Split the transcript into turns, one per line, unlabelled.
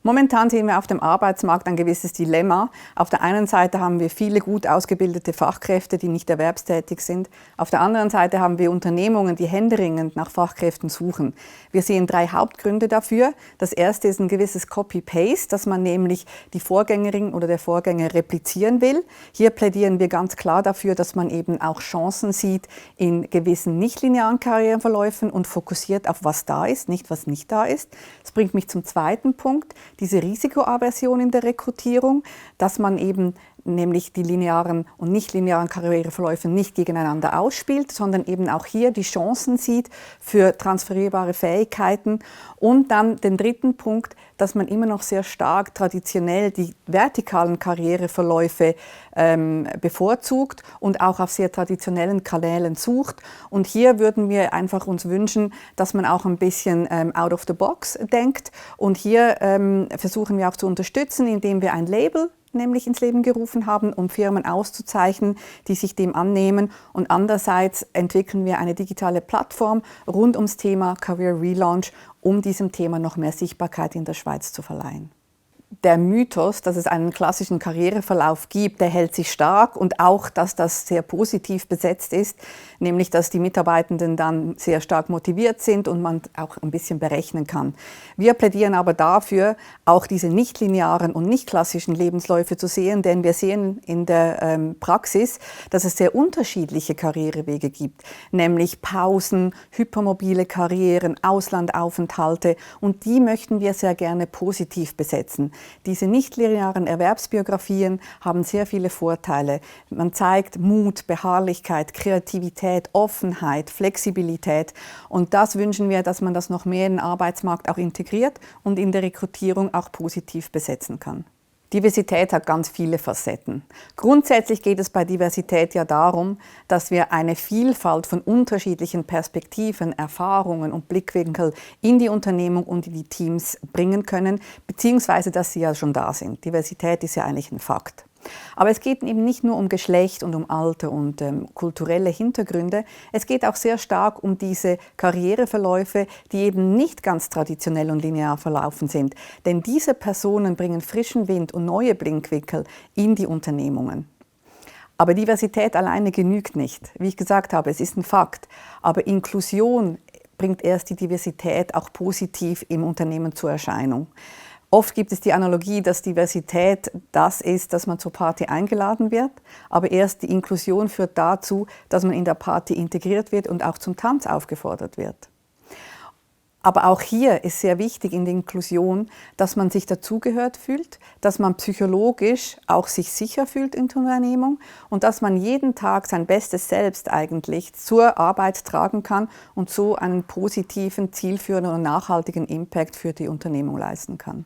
Momentan sehen wir auf dem Arbeitsmarkt ein gewisses Dilemma. Auf der einen Seite haben wir viele gut ausgebildete Fachkräfte, die nicht erwerbstätig sind. Auf der anderen Seite haben wir Unternehmungen, die händeringend nach Fachkräften suchen. Wir sehen 3 Hauptgründe dafür. Das erste ist ein gewisses Copy-Paste, dass man nämlich die Vorgängerin oder der Vorgänger replizieren will. Hier plädieren wir ganz klar dafür, dass man eben auch Chancen sieht in gewissen nichtlinearen Karriereverläufen und fokussiert auf was da ist, nicht was nicht da ist. Das bringt mich zum zweiten Punkt. Diese Risikoaversion in der Rekrutierung, dass man eben nämlich die linearen und nichtlinearen Karriereverläufe nicht gegeneinander ausspielt, sondern eben auch hier die Chancen sieht für transferierbare Fähigkeiten. Und dann den dritten Punkt, dass man immer noch sehr stark traditionell die vertikalen Karriereverläufe bevorzugt und auch auf sehr traditionellen Kanälen sucht. Und hier würden wir einfach uns wünschen, dass man auch ein bisschen out of the box denkt. Und hier versuchen wir auch zu unterstützen, indem wir ein Label nämlich ins Leben gerufen haben, um Firmen auszuzeichnen, die sich dem annehmen. Und andererseits entwickeln wir eine digitale Plattform rund ums Thema Career Relaunch, um diesem Thema noch mehr Sichtbarkeit in der Schweiz zu verleihen. Der Mythos, dass es einen klassischen Karriereverlauf gibt, der hält sich stark und auch, dass das sehr positiv besetzt ist, nämlich dass die Mitarbeitenden dann sehr stark motiviert sind und man auch ein bisschen berechnen kann. Wir plädieren aber dafür, auch diese nichtlinearen und nicht klassischen Lebensläufe zu sehen, denn wir sehen in der Praxis, dass es sehr unterschiedliche Karrierewege gibt, nämlich Pausen, hypermobile Karrieren, Auslandaufenthalte, und die möchten wir sehr gerne positiv besetzen. Diese nichtlinearen Erwerbsbiografien haben sehr viele Vorteile. Man zeigt Mut, Beharrlichkeit, Kreativität, Offenheit, Flexibilität, und das wünschen wir, dass man das noch mehr in den Arbeitsmarkt auch integriert und in der Rekrutierung auch positiv besetzen kann. Diversität hat ganz viele Facetten. Grundsätzlich geht es bei Diversität ja darum, dass wir eine Vielfalt von unterschiedlichen Perspektiven, Erfahrungen und Blickwinkeln in die Unternehmung und in die Teams bringen können, beziehungsweise dass sie ja schon da sind. Diversität ist ja eigentlich ein Fakt. Aber es geht eben nicht nur um Geschlecht und um Alter und kulturelle Hintergründe. Es geht auch sehr stark um diese Karriereverläufe, die eben nicht ganz traditionell und linear verlaufen sind. Denn diese Personen bringen frischen Wind und neue Blickwinkel in die Unternehmungen. Aber Diversität alleine genügt nicht. Wie ich gesagt habe, es ist ein Fakt. Aber Inklusion bringt erst die Diversität auch positiv im Unternehmen zur Erscheinung. Oft gibt es die Analogie, dass Diversität das ist, dass man zur Party eingeladen wird, aber erst die Inklusion führt dazu, dass man in der Party integriert wird und auch zum Tanz aufgefordert wird. Aber auch hier ist sehr wichtig in der Inklusion, dass man sich dazugehört fühlt, dass man psychologisch auch sich sicher fühlt in der Unternehmung und dass man jeden Tag sein bestes Selbst eigentlich zur Arbeit tragen kann und so einen positiven, zielführenden und nachhaltigen Impact für die Unternehmung leisten kann.